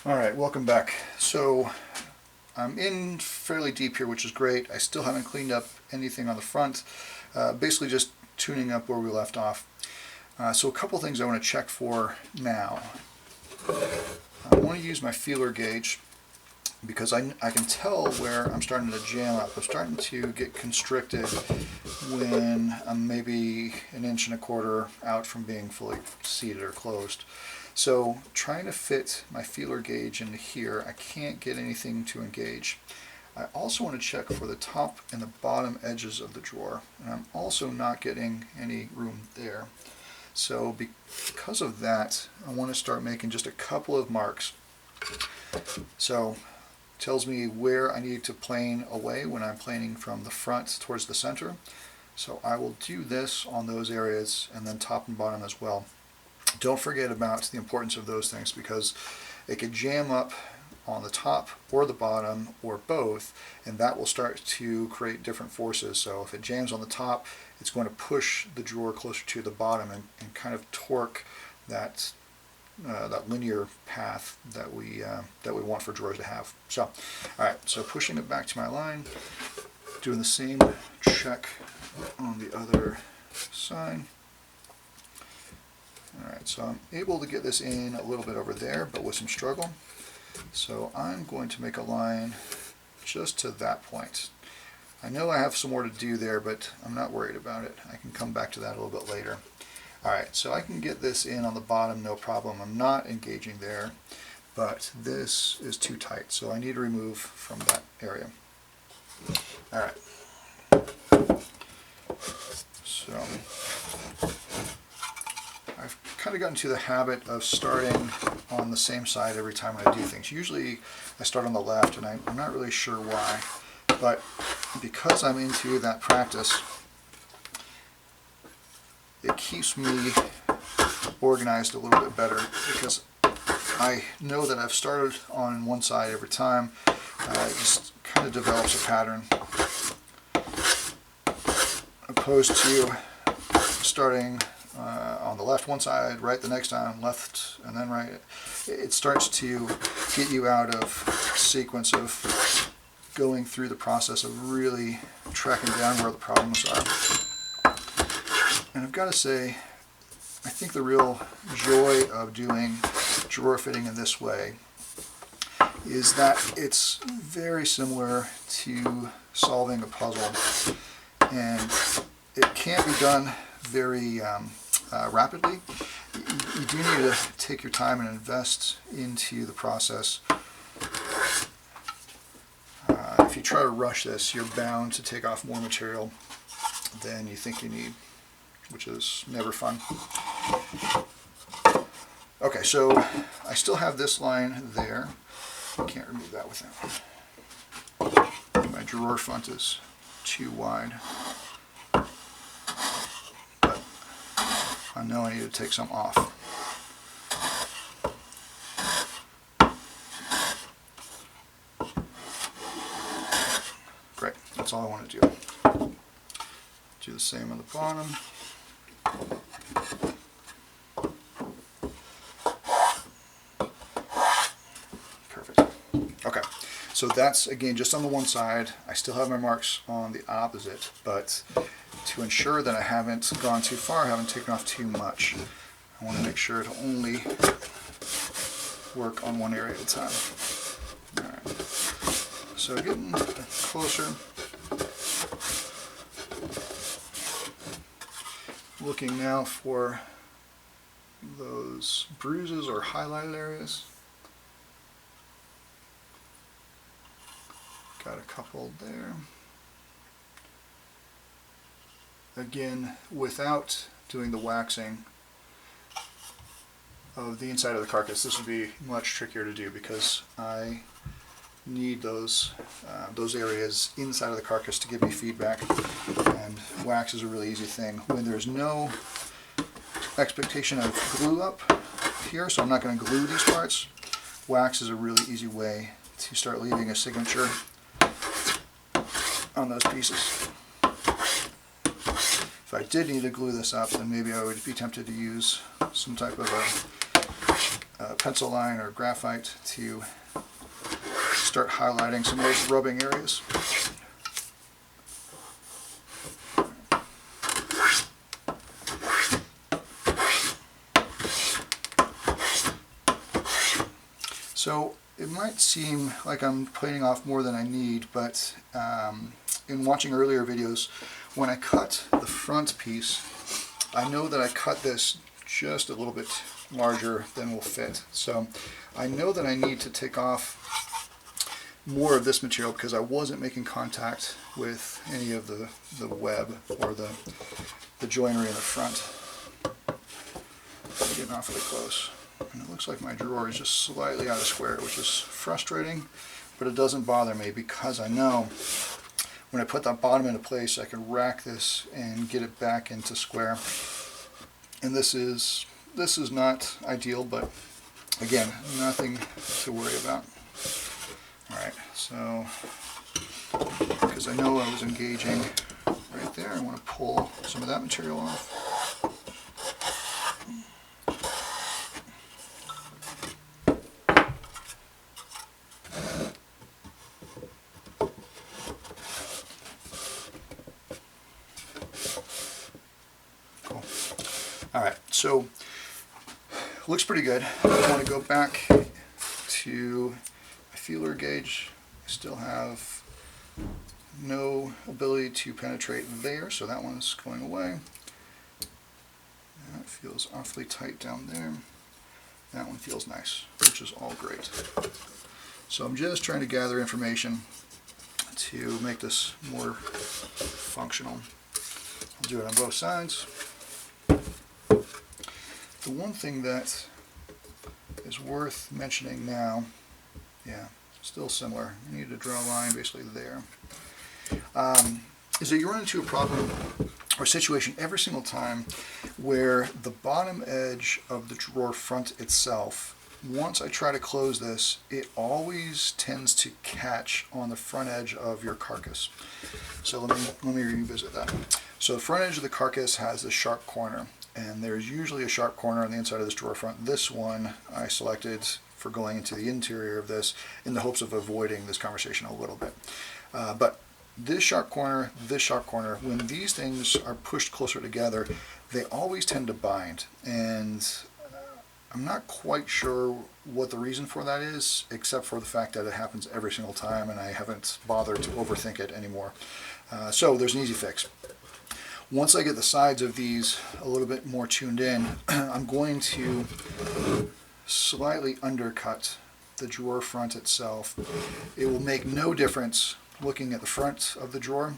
Alright, welcome back. So I'm in fairly deep here, which is great. I still haven't cleaned up anything on the front. Basically just tuning up where we left off. So a couple things I want to check for now. I want to use my feeler gauge because I can tell where I'm starting to jam up. I'm starting to get constricted when I'm maybe 1.25 inches out from being fully seated or closed. So trying to fit my feeler gauge into here, I can't get anything to engage. I also want to check for the top and the bottom edges of the drawer, and I'm also not getting any room there. So because of that, I want to start making just a couple of marks. So it tells me where I need to plane away when I'm planing from the front towards the center. So I will do this on those areas and then top and bottom as well. Don't forget about the importance of those things because it could jam up on the top or the bottom or both, and that will start to create different forces. So if it jams on the top, it's going to push the drawer closer to the bottom and kind of torque that linear path that we want for drawers to have. So, all right, so pushing it back to my line, doing the same check on the other side. Alright, so I'm able to get this in a little bit over there, but with some struggle. So I'm going to make a line just to that point. I know I have some more to do there, but I'm not worried about it. I can come back to that a little bit later. Alright, so I can get this in on the bottom, no problem. I'm not engaging there, but this is too tight, so I need to remove from that area. Alright. So I've kind of gotten to the habit of starting on the same side every time I do things. Usually I start on the left, and I'm not really sure why, but because I'm into that practice, it keeps me organized a little bit better because I know that I've started on one side every time. It just kind of develops a pattern opposed to starting on the left one side, right the next time, left and then right. It starts to get you out of sequence of going through the process of really tracking down where the problems are. And I've got to say, I think the real joy of doing drawer fitting in this way is that it's very similar to solving a puzzle, and it can't be done very rapidly. You do need to take your time and invest into the process. If you try to rush this, you're bound to take off more material than you think you need, which is never fun. Okay, so I still have this line there. I can't remove that with that. My drawer front is too wide. I know I need to take some off. Great, that's all I want to do. Do the same on the bottom. Perfect. Okay, so that's again just on the one side. I still have my marks on the opposite, but to ensure that I haven't gone too far, I haven't taken off too much, I want to make sure to only work on one area at a time. Alright, so getting closer, looking now for those bruises or highlighted areas. Got a couple there. Again, without doing the waxing of the inside of the carcass, this would be much trickier to do because I need those areas inside of the carcass to give me feedback, and wax is a really easy thing. When there's no expectation of glue up here, so I'm not going to glue these parts, wax is a really easy way to start leaving a signature on those pieces. If I did need to glue this up, then maybe I would be tempted to use some type of a pencil line or graphite to start highlighting some of those rubbing areas. So it might seem like I'm planing off more than I need, but in watching earlier videos, when I cut the front piece, I know that I cut this just a little bit larger than will fit. So I know that I need to take off more of this material because I wasn't making contact with any of the web or the joinery in the front. I'm getting awfully close. And it looks like my drawer is just slightly out of square, which is frustrating, but it doesn't bother me because I know when I put that bottom into place, I can rack this and get it back into square. And this is not ideal, but again, nothing to worry about. Alright, so because I know I was engaging right there, I want to pull some of that material off. Cool. Alright, so looks pretty good. I want to go back to feeler gauge. I still have no ability to penetrate there, so that one's going away. That feels awfully tight down there. That one feels nice, which is all great. So I'm just trying to gather information to make this more functional. I'll do it on both sides. The one thing that is worth mentioning now, yeah, still similar. You need to draw a line basically there. Is that you run into a problem or situation every single time where the bottom edge of the drawer front itself, once I try to close this, it always tends to catch on the front edge of your carcass. So let me revisit that. So the front edge of the carcass has a sharp corner, and there's usually a sharp corner on the inside of this drawer front. This one I selected for going into the interior of this in the hopes of avoiding this conversation a little bit. But this sharp corner, when these things are pushed closer together, they always tend to bind. And I'm not quite sure what the reason for that is, except for the fact that it happens every single time and I haven't bothered to overthink it anymore. So there's an easy fix. Once I get the sides of these a little bit more tuned in, I'm going to slightly undercut the drawer front itself. It will make no difference looking at the front of the drawer,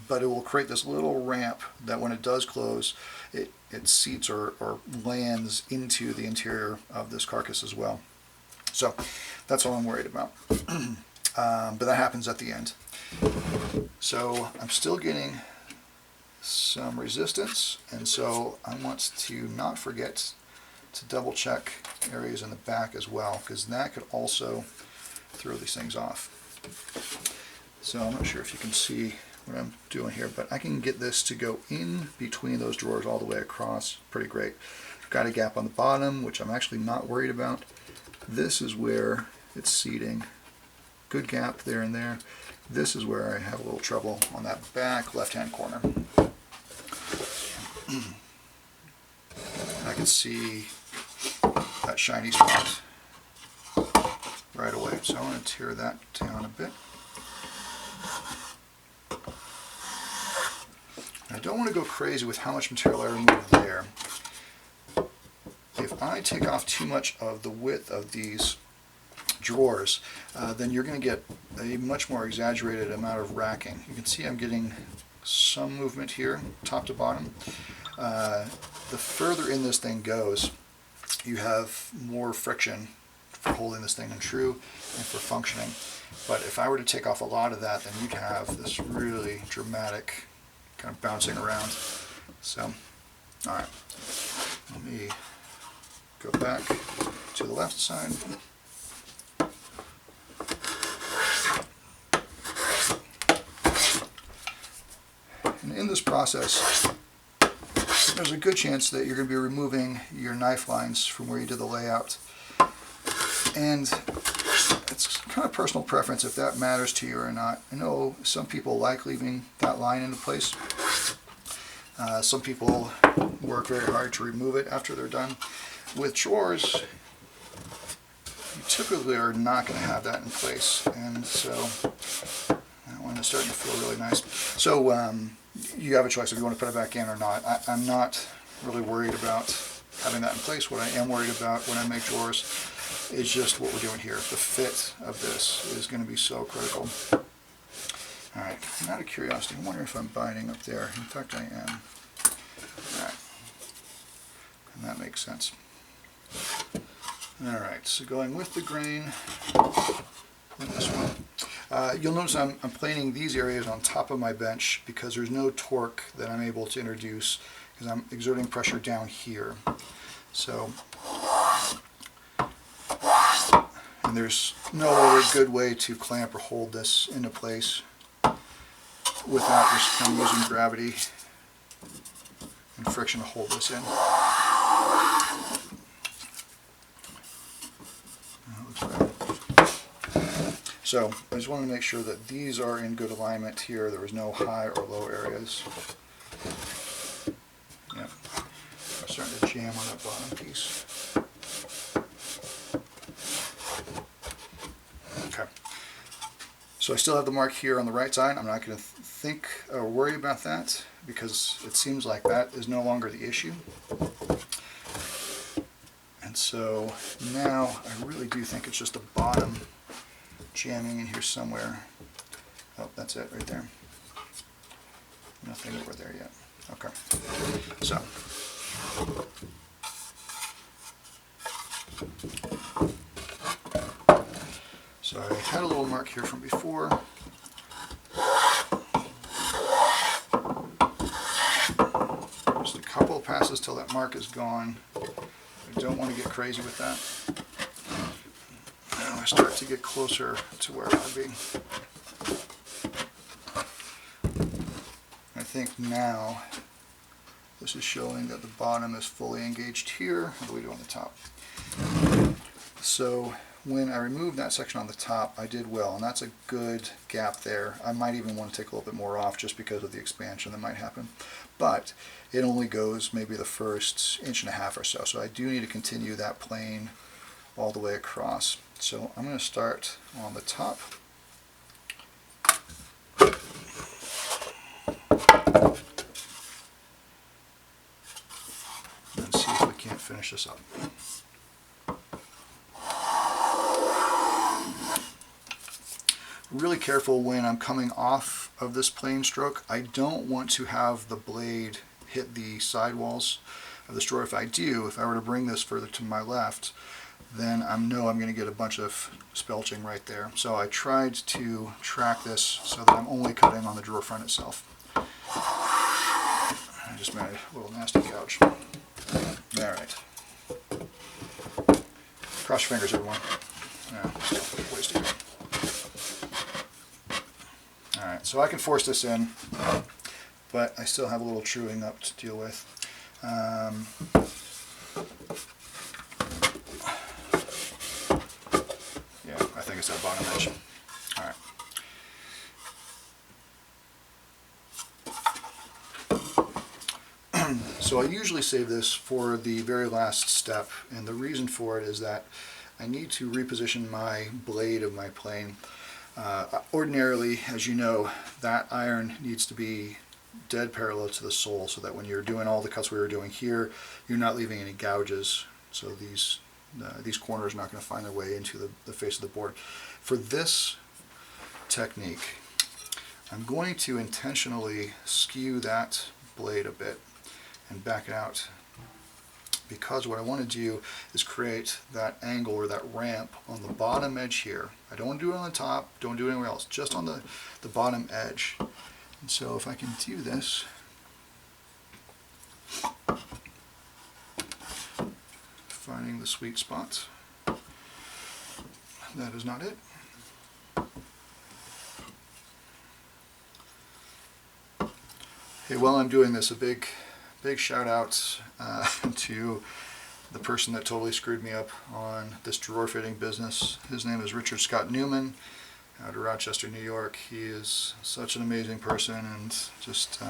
but it will create this little ramp that when it does close, it seats or lands into the interior of this carcass as well. So that's all I'm worried about. But that happens at the end. So I'm still getting some resistance, and so I want to not forget to double check areas in the back as well, because that could also throw these things off. So I'm not sure if you can see what I'm doing here, but I can get this to go in between those drawers all the way across. Pretty great. I've got a gap on the bottom, which I'm actually not worried about. This is where it's seating. Good gap there and there. This is where I have a little trouble on that back left-hand corner. I can see that shiny spot right away, so I want to tear that down a bit. I don't want to go crazy with how much material I remove there. If I take off too much of the width of these drawers, then you're going to get a much more exaggerated amount of racking. You can see I'm getting some movement here, top to bottom. The further in this thing goes, you have more friction for holding this thing in true and for functioning. But if I were to take off a lot of that, then you'd have this really dramatic kind of bouncing around. So, alright, let me go back to the left side. And in this process, there's a good chance that you're going to be removing your knife lines from where you did the layout. And it's kind of personal preference if that matters to you or not. I know some people like leaving that line into place. Some people work very hard to remove it after they're done. With drawers, you typically are not going to have that in place, and so that one is starting to feel really nice. So you have a choice if you want to put it back in or not. I'm not really worried about having that in place. What I am worried about when I make drawers is just what we're doing here. The fit of this is going to be so critical. Alright, out of curiosity, I'm wondering if I'm binding up there. In fact, I am. Alright, and that makes sense. Alright, so going with the grain, this one. You'll notice I'm planing these areas on top of my bench because there's no torque that I'm able to introduce because I'm exerting pressure down here. So, and there's no other good way to clamp or hold this into place without just kind of using gravity and friction to hold this in. So I just wanted to make sure that these are in good alignment here. There was no high or low areas. Yep. I'm starting to jam on that bottom piece. Okay. So I still have the mark here on the right side. I'm not going to think or worry about that because it seems like that is no longer the issue. And so now I really do think it's just the bottom jamming in here somewhere. Oh, that's it right there. Nothing over there yet. Okay. So I had a little mark here from before. Just a couple of passes till that mark is gone. I don't want to get crazy with that. Now I start to get closer to where it would be. I think now this is showing that the bottom is fully engaged here. What do we do on the top? So when I removed that section on the top, I did well, and that's a good gap there. I might even want to take a little bit more off just because of the expansion that might happen. But it only goes maybe the first 1.5 inches or so. So I do need to continue that plane all the way across. So I'm going to start on the top. And see if we can't finish this up. Really careful when I'm coming off of this plane stroke. I don't want to have the blade hit the sidewalls of this drawer. If I do, if I were to bring this further to my left, then I know I'm going to get a bunch of spelching right there. So I tried to track this so that I'm only cutting on the drawer front itself. I just made a little nasty couch. Alright. Cross your fingers, everyone. Yeah, still ways to go. Alright, so I can force this in, but I still have a little truing up to deal with. Yeah, I think it's that bottom edge. Alright. So I usually save this for the very last step, and the reason for it is that I need to reposition my blade of my plane. Ordinarily, as you know, that iron needs to be dead parallel to the sole so that when you're doing all the cuts we were doing here, you're not leaving any gouges. So these corners are not going to find their way into the face of the board. For this technique, I'm going to intentionally skew that blade a bit and back it out, because what I want to do is create that angle or that ramp on the bottom edge here. I don't want to do it on the top, don't do it anywhere else, just on the bottom edge. And so if I can do this, finding the sweet spot, that is not it. Hey, while I'm doing this, a big shout out to the person that totally screwed me up on this drawer fitting business. His name is Richard Scott Newman, out of Rochester, New York. He is such an amazing person, and just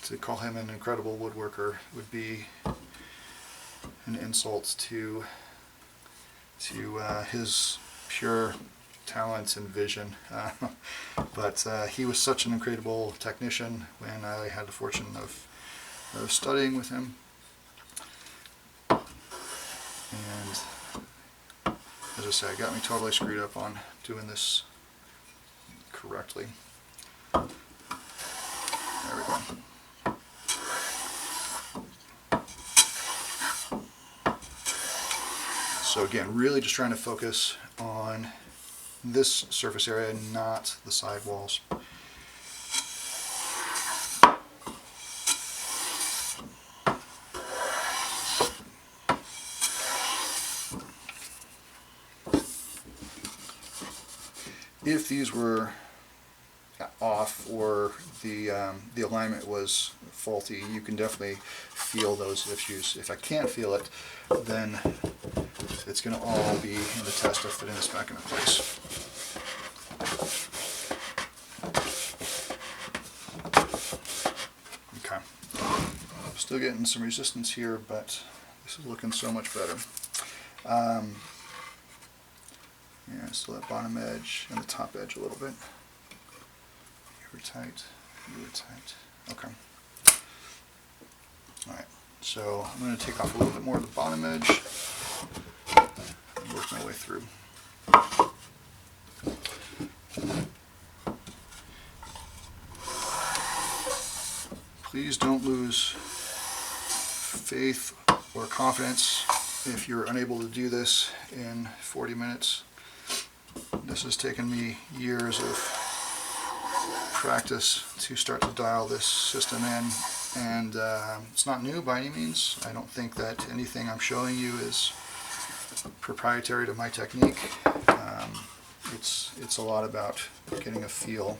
to call him an incredible woodworker would be an insult to his pure talent and vision. But he was such an incredible technician when I had the fortune of studying with him. And as I say, it got me totally screwed up on doing this correctly. There we go. So again, really just trying to focus on this surface area, not the side walls. If these were off or the alignment was faulty, you can definitely feel those issues. If I can't feel it, then it's going to all be in the test of fitting this back into place. Okay, still getting some resistance here, but this is looking so much better. Yeah, still that bottom edge and the top edge a little bit. You were tight, you were tight. Okay. Alright, so I'm going to take off a little bit more of the bottom edge and work my way through. Please don't lose faith or confidence if you're unable to do this in 40 minutes. This has taken me years of practice to start to dial this system in, and it's not new by any means. I don't think that anything I'm showing you is proprietary to my technique. It's a lot about getting a feel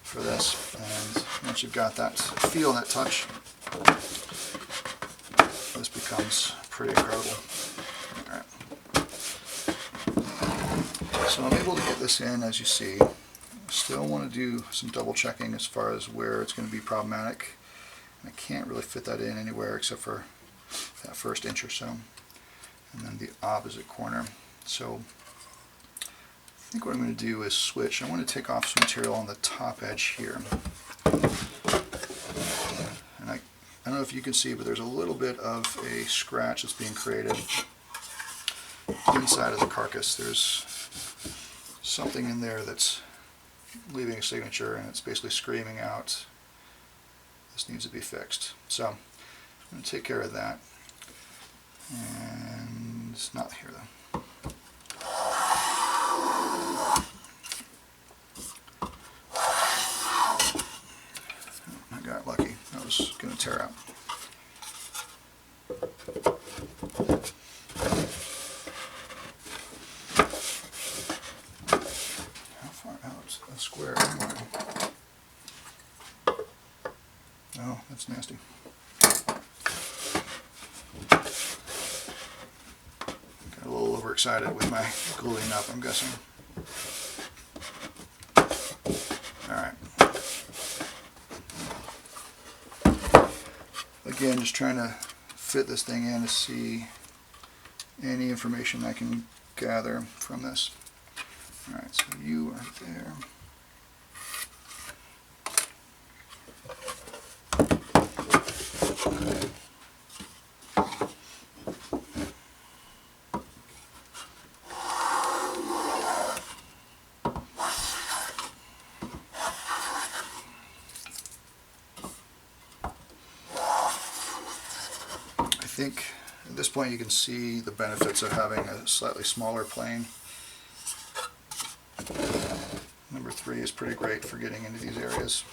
for this, and once you've got that feel, that touch, this becomes pretty incredible. All right. So I'm able to get this in, as you see. Still want to do some double checking as far as where it's going to be problematic. And I can't really fit that in anywhere except for that first inch or so. And then the opposite corner. So I think what I'm going to do is switch. I want to take off some material on the top edge here. And I don't know if you can see, but there's a little bit of a scratch that's being created inside of the carcass. There's something in there that's leaving a signature, and it's basically screaming out, this needs to be fixed. So I'm going to take care of that. And it's not here though. I got lucky. That was going to tear out. A square anyway. Oh, that's nasty. Got a little overexcited with my gluing up, I'm guessing. Alright. Again, just trying to fit this thing in to see any information I can gather from this. Alright, so you are there. I think at this point you can see the benefits of having a slightly smaller plane. Number 3 is pretty great for getting into these areas.